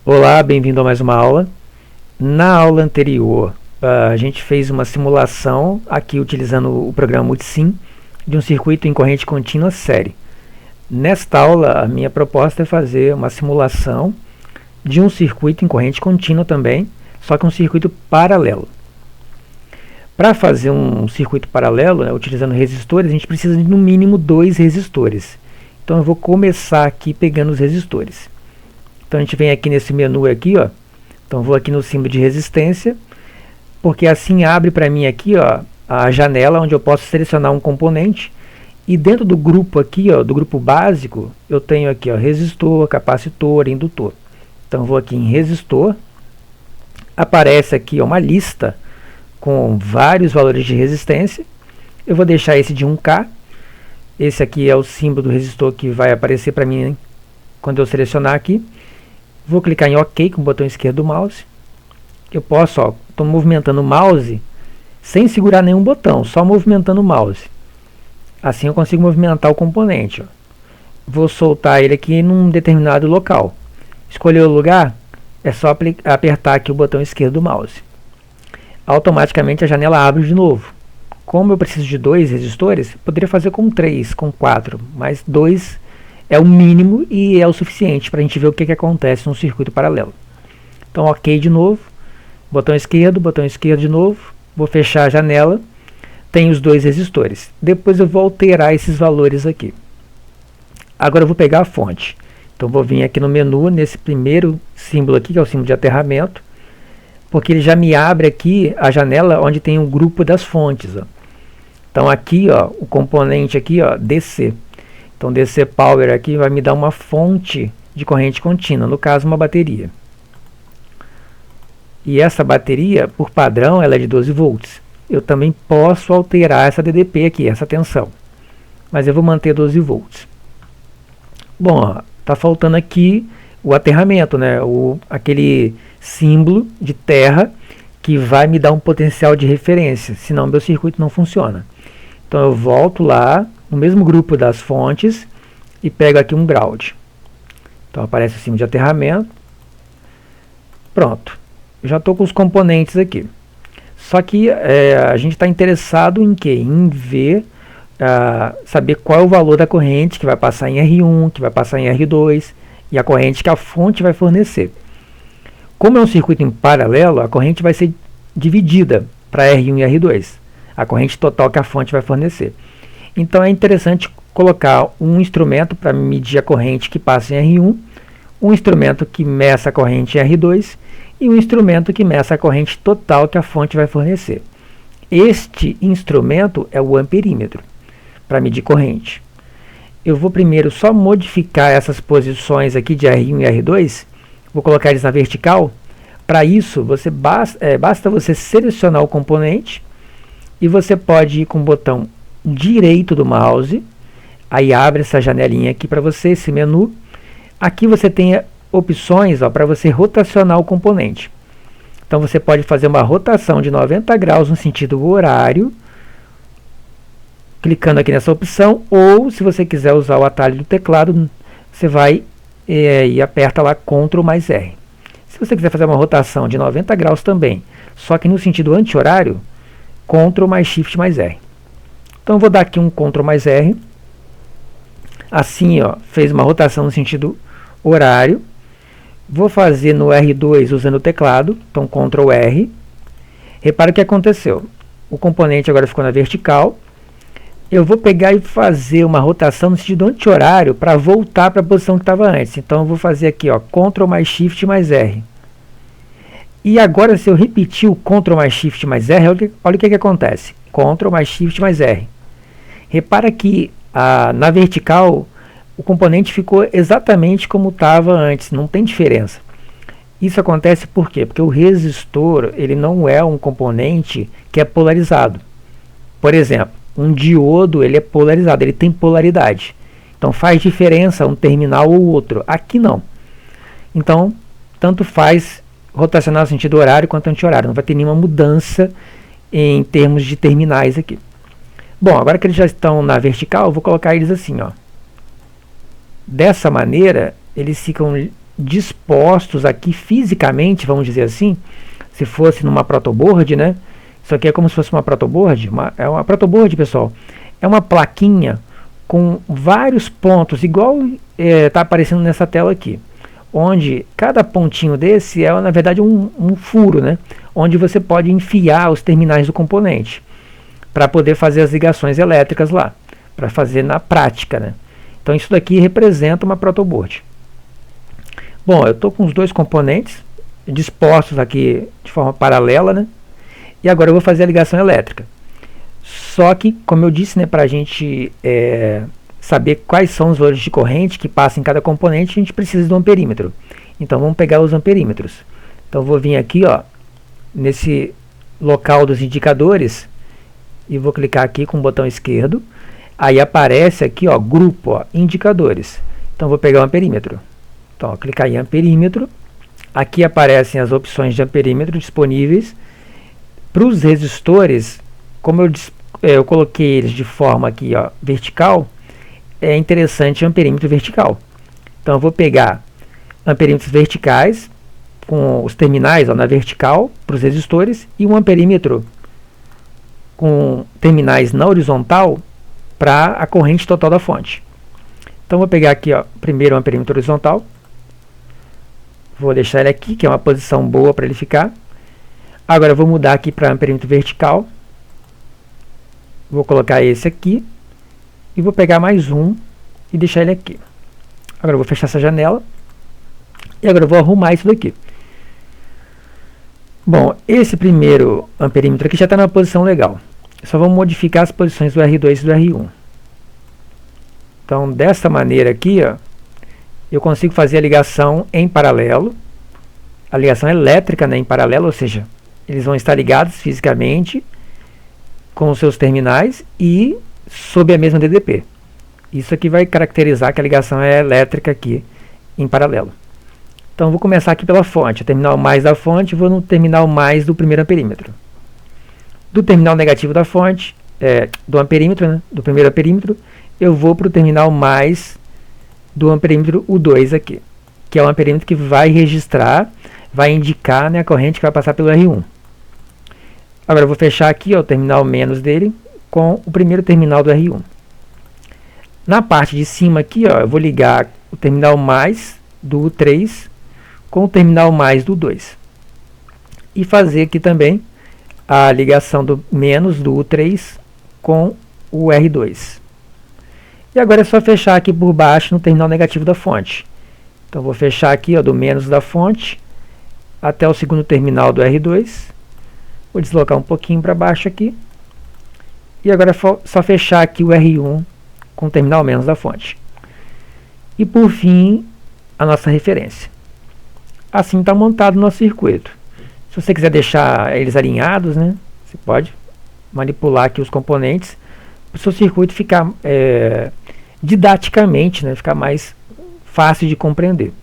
Olá, bem-vindo a mais uma aula. Na aula anterior, a gente fez uma simulação, aqui utilizando o programa Multisim, de um circuito em corrente contínua série. Nesta aula, a minha proposta é fazer uma simulação de um circuito em corrente contínua também, só que um circuito paralelo. Para fazer um circuito paralelo, utilizando resistores, a gente precisa de no mínimo 2 resistores. Então eu vou começar aqui pegando os resistores. Então a gente vem aqui nesse menu aqui, ó. Então vou aqui no símbolo de resistência, porque assim abre para mim aqui, ó, a janela onde eu posso selecionar um componente. E dentro do grupo aqui, ó, do grupo básico, eu tenho aqui, ó, resistor, capacitor, indutor. Então vou aqui em resistor. Aparece aqui, ó, uma lista com vários valores de resistência. Eu vou deixar esse de 1K. Esse aqui é o símbolo do resistor que vai aparecer para mim, hein, quando eu selecionar aqui. Vou clicar em OK com o botão esquerdo do mouse. Eu posso, ó, estou movimentando o mouse sem segurar nenhum botão, só movimentando o mouse. Assim eu consigo movimentar o componente, ó. Vou soltar ele aqui num determinado local. Escolher o lugar, é só apertar aqui o botão esquerdo do mouse. Automaticamente a janela abre de novo. Como eu preciso de 2 resistores, poderia fazer com 3, com 4, mas 2 é o mínimo e é o suficiente para a gente ver o que acontece num circuito paralelo. Então, OK de novo, botão esquerdo de novo, vou fechar a janela, tem os 2 resistores. Depois eu vou alterar esses valores aqui. Agora eu vou pegar a fonte. Então vou vir aqui no menu, nesse primeiro símbolo aqui, que é o símbolo de aterramento, porque ele já me abre aqui a janela onde tem um grupo das fontes, ó. Então aqui, ó, o componente aqui, ó, DC. Então DC Power aqui vai me dar uma fonte de corrente contínua, no caso uma bateria. E essa bateria, por padrão, ela é de 12 volts. Eu também posso alterar essa DDP aqui, essa tensão. Mas eu vou manter 12 volts. Bom, está faltando aqui o aterramento, né? Aquele símbolo de terra que vai me dar um potencial de referência, senão meu circuito não funciona. Então eu volto lá no mesmo grupo das fontes e pego aqui um ground. Então aparece o símbolo de aterramento. Pronto. Já estou com os componentes aqui. Só que a gente está interessado em quê? Em ver, saber qual é o valor da corrente que vai passar em R1, que vai passar em R2 e a corrente que a fonte vai fornecer. Como é um circuito em paralelo, a corrente vai ser dividida para R1 e R2, a corrente total que a fonte vai fornecer. Então é interessante colocar um instrumento para medir a corrente que passa em R1, um instrumento que meça a corrente em R2 e um instrumento que meça a corrente total que a fonte vai fornecer. Este instrumento é o amperímetro, para medir corrente. Eu vou primeiro só modificar essas posições aqui de R1 e R2, vou colocar eles na vertical. Para isso, basta você selecionar o componente e você pode ir com o botão direito do mouse, aí abre essa janelinha aqui para você, esse menu. Aqui você tem opções para você rotacionar o componente. Então você pode fazer uma rotação de 90 graus no sentido horário, clicando aqui nessa opção, ou se você quiser usar o atalho do teclado, você vai e aperta lá Ctrl mais R. Se você quiser fazer uma rotação de 90 graus também, só que no sentido anti-horário, Ctrl mais Shift mais R. Então eu vou dar aqui um Ctrl mais R. Assim, ó, fez uma rotação no sentido horário. Vou fazer no R2 usando o teclado, então Ctrl R. Repara o que aconteceu. O componente agora ficou na vertical. Eu vou pegar e fazer uma rotação no sentido anti-horário para voltar para a posição que estava antes. Então eu vou fazer aqui, ó, Ctrl mais Shift mais R. E agora, se eu repetir o Ctrl mais Shift mais R, olha o que acontece. Ctrl mais Shift mais R. Repara que na vertical o componente ficou exatamente como estava antes, não tem diferença. Isso acontece por quê? Porque o resistor ele não é um componente que é polarizado. Por exemplo, um diodo ele é polarizado, ele tem polaridade. Então faz diferença um terminal ou outro. Aqui não. Então, tanto faz rotacionar no sentido horário quanto anti-horário. Não vai ter nenhuma mudança em termos de terminais aqui. Bom, agora que eles já estão na vertical, eu vou colocar eles assim, ó. Dessa maneira, eles ficam dispostos aqui fisicamente, vamos dizer assim, se fosse numa protoboard, né? Isso aqui é como se fosse uma protoboard. É uma protoboard, pessoal. É uma plaquinha com vários pontos, igual está aparecendo nessa tela aqui, onde cada pontinho desse é, na verdade, um furo, né? Onde você pode enfiar os terminais do componente para poder fazer as ligações elétricas lá, para fazer na prática, né? Então isso daqui representa uma protoboard. Bom, eu estou com os dois componentes dispostos aqui de forma paralela, né? E agora eu vou fazer a ligação elétrica. Só que, como eu disse, né, para a gente saber quais são os valores de corrente que passam em cada componente, a gente precisa de um amperímetro. Então vamos pegar os amperímetros. Então vou vir aqui, ó, nesse local dos indicadores e vou clicar aqui com o botão esquerdo. Aí aparece aqui, ó, grupo, ó, indicadores. Então vou pegar o amperímetro. Então, ó, clicar em amperímetro. Aqui aparecem as opções de amperímetro disponíveis. Para os resistores, como eu coloquei eles de forma aqui, ó, vertical, é interessante o amperímetro vertical. Então eu vou pegar amperímetros verticais com os terminais, ó, na vertical para os resistores e um amperímetro com terminais na horizontal para a corrente total da fonte. Então vou pegar aqui, ó, primeiro o amperímetro horizontal. Vou deixar ele aqui, que é uma posição boa para ele ficar. Agora eu vou mudar aqui para amperímetro vertical. Vou colocar esse aqui. E vou pegar mais um e deixar ele aqui. Agora eu vou fechar essa janela. E agora eu vou arrumar isso daqui. Bom, esse primeiro amperímetro aqui já está numa posição legal. Só vamos modificar as posições do R2 e do R1. Então, dessa maneira aqui, ó, eu consigo fazer a ligação em paralelo. A ligação elétrica, né, em paralelo, ou seja, eles vão estar ligados fisicamente com os seus terminais e sob a mesma DDP. Isso aqui vai caracterizar que a ligação é elétrica aqui em paralelo. Então vou começar aqui pela fonte, o terminal mais da fonte, vou no terminal mais do primeiro amperímetro. Do terminal negativo da fonte, do amperímetro, né, do primeiro amperímetro, eu vou para o terminal mais do amperímetro U2 aqui, que é o amperímetro que vai registrar, vai indicar, né, a corrente que vai passar pelo R1. Agora eu vou fechar aqui, ó, o terminal menos dele com o primeiro terminal do R1. Na parte de cima aqui, ó, eu vou ligar o terminal mais do U3 com o terminal mais do U2. E fazer aqui também a ligação do menos do U3 com o R2. E agora é só fechar aqui por baixo no terminal negativo da fonte. Então vou fechar aqui, ó, do menos da fonte até o segundo terminal do R2. Vou deslocar um pouquinho para baixo aqui. E agora é só fechar aqui o R1 com o terminal menos da fonte. E por fim, a nossa referência. Assim está montado o nosso circuito. Se você quiser deixar eles alinhados, né, você pode manipular aqui os componentes para o seu circuito ficar didaticamente, né, ficar mais fácil de compreender.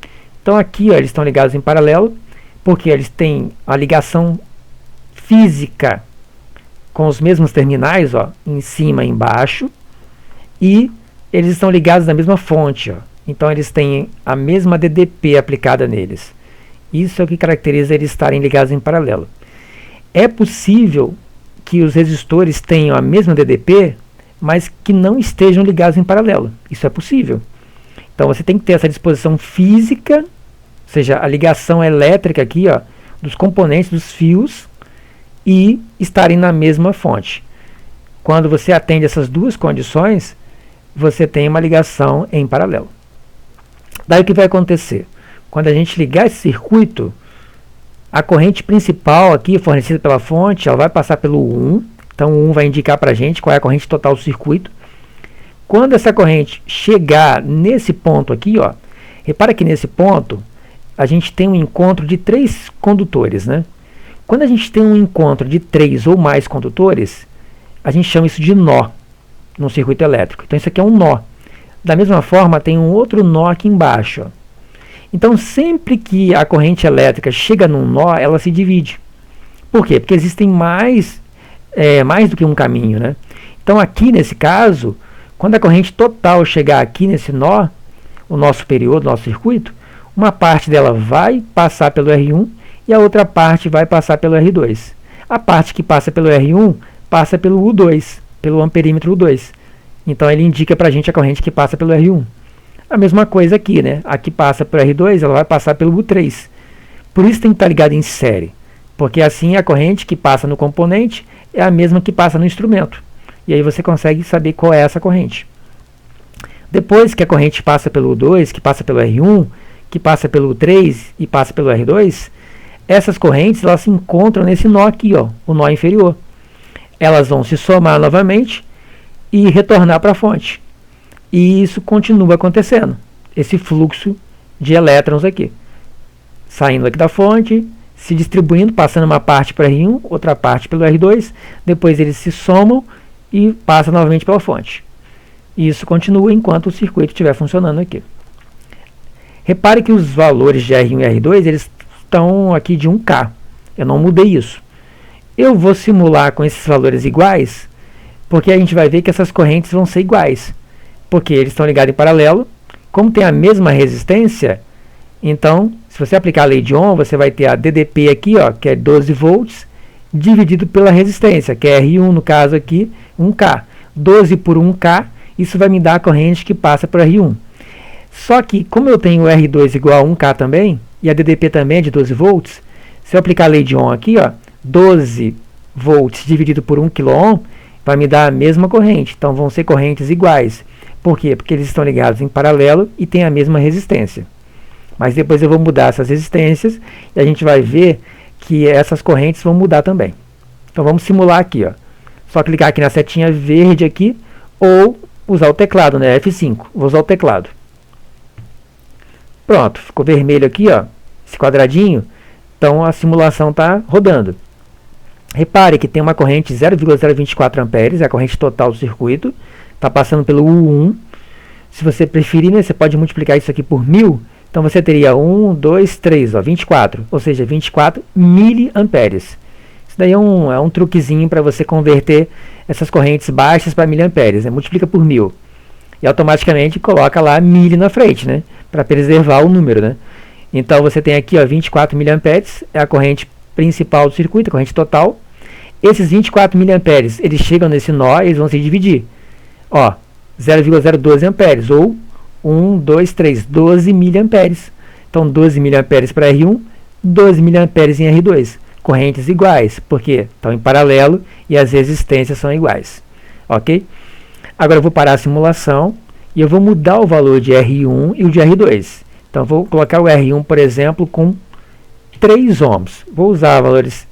Então aqui, ó, eles estão ligados em paralelo, porque eles têm a ligação física com os mesmos terminais, ó, em cima e embaixo, e eles estão ligados na mesma fonte, ó. Então eles têm a mesma DDP aplicada neles. Isso é o que caracteriza eles estarem ligados em paralelo. É possível que os resistores tenham a mesma DDP, mas que não estejam ligados em paralelo. Isso é possível. Então você tem que ter essa disposição física, ou seja, a ligação elétrica aqui, ó, dos componentes dos fios, e estarem na mesma fonte. Quando você atende essas duas condições, você tem uma ligação em paralelo. Daí o que vai acontecer? Quando a gente ligar esse circuito, a corrente principal aqui, fornecida pela fonte, ela vai passar pelo 1. Então o 1 vai indicar para a gente qual é a corrente total do circuito. Quando essa corrente chegar nesse ponto aqui, ó, repara que nesse ponto a gente tem um encontro de 3 condutores, né? Quando a gente tem um encontro de 3 ou mais condutores, a gente chama isso de nó no circuito elétrico. Então isso aqui é um nó. Da mesma forma, tem um outro nó aqui embaixo, ó. Então sempre que a corrente elétrica chega num nó, ela se divide. Por quê? Porque existem mais do que um caminho, né? Então aqui nesse caso, quando a corrente total chegar aqui nesse nó, o nó superior do nosso circuito, Uma parte dela vai passar pelo R1 e a outra parte vai passar pelo R2. A parte que passa pelo R1 passa pelo U2, pelo amperímetro U2. Então ele indica para a gente a corrente que passa pelo R1. A mesma coisa aqui, né? A que passa pelo R2, ela vai passar pelo U3. Por isso tem que estar ligado em série, porque assim a corrente que passa no componente é a mesma que passa no instrumento. E aí você consegue saber qual é essa corrente. Depois que a corrente passa pelo U2, que passa pelo R1, que passa pelo U3 e passa pelo R2, essas correntes elas se encontram nesse nó aqui, ó, o nó inferior. Elas vão se somar novamente e retornar para a fonte. E isso continua acontecendo, esse fluxo de elétrons aqui. Saindo aqui da fonte, se distribuindo, passando uma parte para R1, outra parte pelo R2, depois eles se somam e passam novamente pela fonte. E isso continua enquanto o circuito estiver funcionando aqui. Repare que os valores de R1 e R2 eles estão aqui de 1K. Eu não mudei isso. Eu vou simular com esses valores iguais, porque a gente vai ver que essas correntes vão ser iguais. Porque eles estão ligados em paralelo. Como tem a mesma resistência, então, se você aplicar a lei de Ohm, você vai ter a DDP aqui, ó, que é 12 volts, dividido pela resistência, que é R1, no caso aqui, 1K. 12 por 1K, isso vai me dar a corrente que passa por R1. Só que, como eu tenho R2 igual a 1K também, e a DDP também é de 12 volts, se eu aplicar a lei de Ohm aqui, ó, 12 volts dividido por 1 kΩ, vai me dar a mesma corrente. Então, vão ser correntes iguais. Por quê? Porque eles estão ligados em paralelo e têm a mesma resistência. Mas depois eu vou mudar essas resistências e a gente vai ver que essas correntes vão mudar também. Então, vamos simular aqui, ó. Só clicar aqui na setinha verde aqui ou usar o teclado, né? F5. Vou usar o teclado. Pronto, ficou vermelho aqui, ó, esse quadradinho. Então a simulação está rodando. Repare que tem uma corrente 0,024 amperes, é a corrente total do circuito. Está passando pelo U1. Se você preferir, né, você pode multiplicar isso aqui por 1000. Então você teria 1, 2, 3, ó, 24. Ou seja, 24 miliamperes. Isso daí é um truquezinho para você converter essas correntes baixas para miliamperes. Né? Multiplica por 1000. E automaticamente coloca lá mili na frente, né? Para preservar o número, né? Então você tem aqui, ó, 24 miliamperes, é a corrente principal do circuito, a corrente total. Esses 24 miliamperes, eles chegam nesse nó, eles vão se dividir. Ó, 0,012 amperes, ou 1, 2, 3, 12 miliamperes. Então 12 miliamperes para R1, 12 miliamperes em R2. Correntes iguais, porque estão em paralelo e as resistências são iguais. Ok? Agora eu vou parar a simulação e eu vou mudar o valor de R1 e o de R2. Então vou colocar o R1, por exemplo, com 3 ohms. Vou usar valores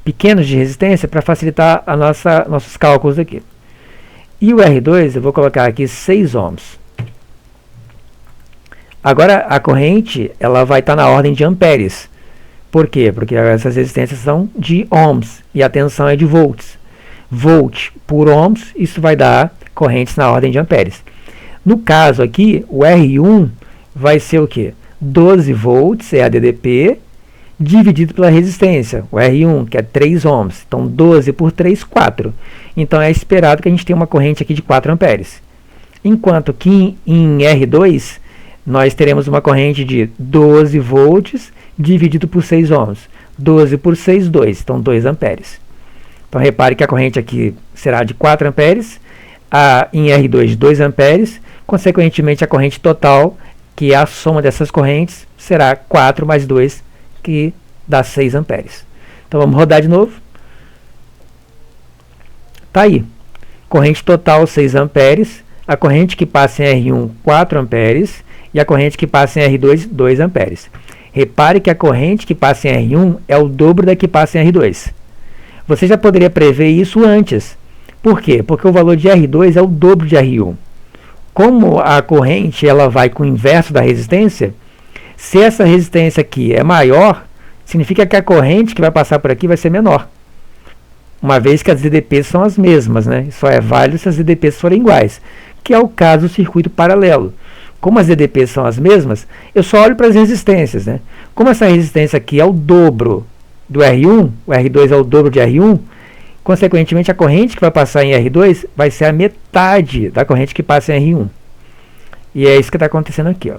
pequenos de resistência para facilitar nossos cálculos aqui. E o R2 eu vou colocar aqui 6 ohms. Agora a corrente ela vai estar na ordem de amperes. Por quê? Porque essas resistências são de ohms e a tensão é de volts. Volt por ohms, isso vai dar correntes na ordem de amperes. No caso aqui, o R1 vai ser o quê? 12 volts é a DDP, dividido pela resistência, o R1, que é 3 ohms. Então, 12 por 3, 4. Então, é esperado que a gente tenha uma corrente aqui de 4 amperes. Enquanto que em R2, nós teremos uma corrente de 12 volts dividido por 6 ohms. 12 por 6, 2. Então, 2 amperes. Então, repare que a corrente aqui será de 4 amperes, em R2 2 amperes, consequentemente a corrente total, que é a soma dessas correntes, será 4 mais 2, que dá 6 amperes. Então vamos rodar de novo. Está aí. Corrente total 6 amperes, a corrente que passa em R1 4 amperes e a corrente que passa em R2 2 amperes. Repare que a corrente que passa em R1 é o dobro da que passa em R2. Você já poderia prever isso antes. Por quê? Porque o valor de R2 é o dobro de R1. Como a corrente ela vai com o inverso da resistência, se essa resistência aqui é maior, significa que a corrente que vai passar por aqui vai ser menor. Uma vez que as DDPs são as mesmas, né? Só é válido se as DDPs forem iguais, que é o caso do circuito paralelo. Como as DDPs são as mesmas, eu só olho para as resistências, né? Como essa resistência aqui é o dobro do R1, o R2 é o dobro de R1, consequentemente a corrente que vai passar em R2 vai ser a metade da corrente que passa em R1. E é isso que está acontecendo aqui, ó.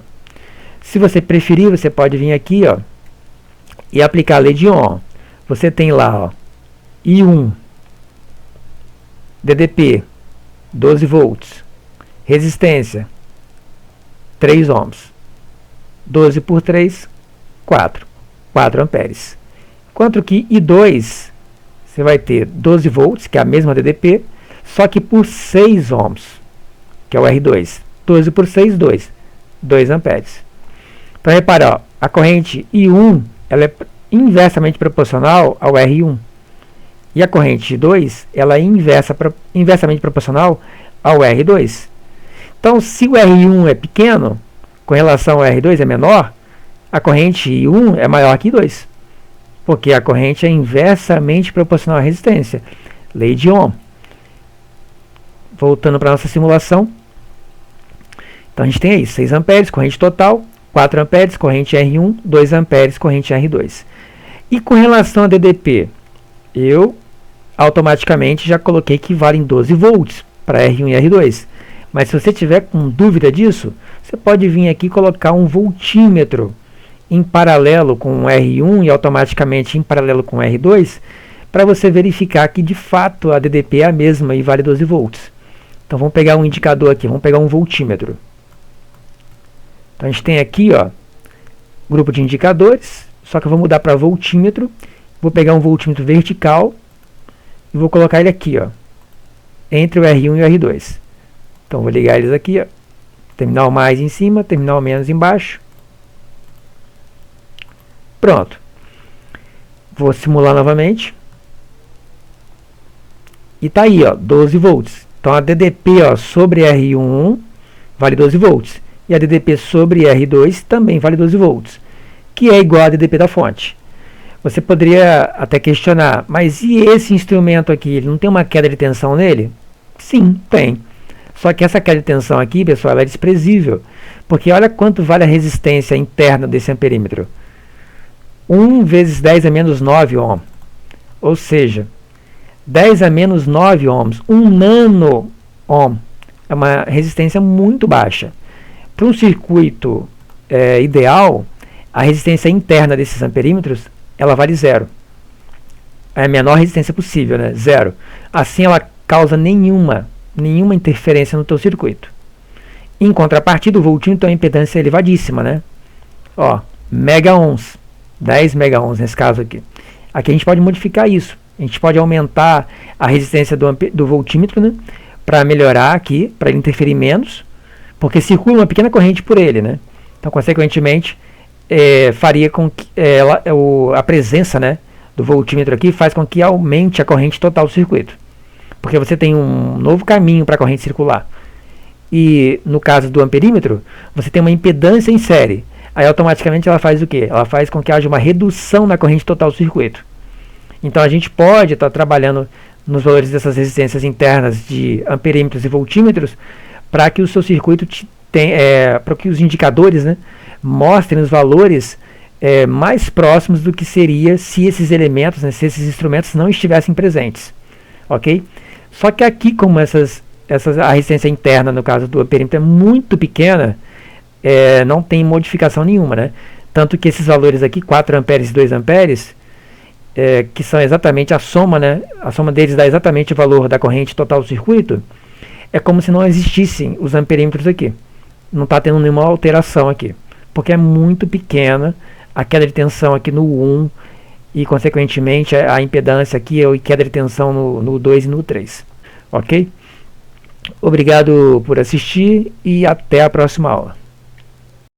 Se você preferir, você pode vir aqui, ó, e aplicar a lei de Ohm. Você tem lá, ó, I1, DDP, 12 volts, resistência, 3 ohms, 12 por 3, 4 amperes. Enquanto que I2, você vai ter 12 volts, que é a mesma DDP, só que por 6 ohms, que é o R2. 12 por 6, 2 amperes. Então, repara, ó, a corrente I1 ela é inversamente proporcional ao R1. E a corrente I2 ela é inversamente proporcional ao R2. Então, se o R1 é pequeno, com relação ao R2 é menor, a corrente I1 é maior que I2. Porque a corrente é inversamente proporcional à resistência. Lei de Ohm. Voltando para a nossa simulação. Então a gente tem aí 6 amperes, corrente total, 4 amperes, corrente R1, 2 amperes, corrente R2. E com relação a DDP, eu automaticamente já coloquei que valem 12 volts para R1 e R2. Mas se você tiver com dúvida disso, você pode vir aqui e colocar um voltímetro em paralelo com o R1 e automaticamente em paralelo com o R2, para você verificar que de fato a DDP é a mesma e vale 12 volts. Então vamos pegar um indicador aqui, vamos pegar um voltímetro. Então a gente tem aqui, ó, grupo de indicadores, só que eu vou mudar para voltímetro. Vou pegar um voltímetro vertical e vou colocar ele aqui, ó, entre o R1 e o R2. Então vou ligar eles aqui, ó, terminal mais em cima, terminal menos embaixo. Pronto. Vou simular novamente. E tá aí, ó, 12 volts. Então a DDP, ó, sobre R1 vale 12 volts. E a DDP sobre R2 também vale 12 volts, que é igual a DDP da fonte. Você poderia até questionar, mas e esse instrumento aqui, ele não tem uma queda de tensão nele? Sim, tem. Só que essa queda de tensão aqui, pessoal, ela é desprezível. Porque olha quanto vale a resistência interna desse amperímetro. 1 vezes 10 a menos 9 ohm. Ou seja, 10 a menos 9 ohms, 1 nano ohm. É uma resistência muito baixa. Para um circuito ideal, a resistência interna desses amperímetros ela vale 0. É a menor resistência possível, né? 0. Assim ela causa nenhuma interferência no teu circuito. Em contrapartida, o voltímetro tem uma impedância elevadíssima, né? Ó, mega ohms, 10 mega ohms nesse caso aqui. Aqui a gente pode modificar isso. A gente pode aumentar a resistência do voltímetro, né? Para melhorar aqui, para ele interferir menos, porque circula uma pequena corrente por ele, né? Então, consequentemente, faria com que a presença, né, do voltímetro aqui faz com que aumente a corrente total do circuito, porque você tem um novo caminho para a corrente circular. E no caso do amperímetro, você tem uma impedância em série. Aí automaticamente ela faz o quê? Ela faz com que haja uma redução na corrente total do circuito. Então a gente pode estar trabalhando nos valores dessas resistências internas de amperímetros e voltímetros para que o seu circuito para que os indicadores, né, mostrem os valores mais próximos do que seria se esses elementos, né, se esses instrumentos não estivessem presentes. Ok? Só que aqui, como a resistência interna, no caso do amperímetro, é muito pequena, não tem modificação nenhuma, né? Tanto que esses valores aqui, 4 amperes e 2 amperes, que são exatamente a soma, né? A soma deles dá exatamente o valor da corrente total do circuito, é como se não existissem os amperímetros aqui. Não está tendo nenhuma alteração aqui, porque é muito pequena a queda de tensão aqui no 1 e, consequentemente, a impedância aqui e queda de tensão no 2 e no 3. Ok? Obrigado por assistir e até a próxima aula.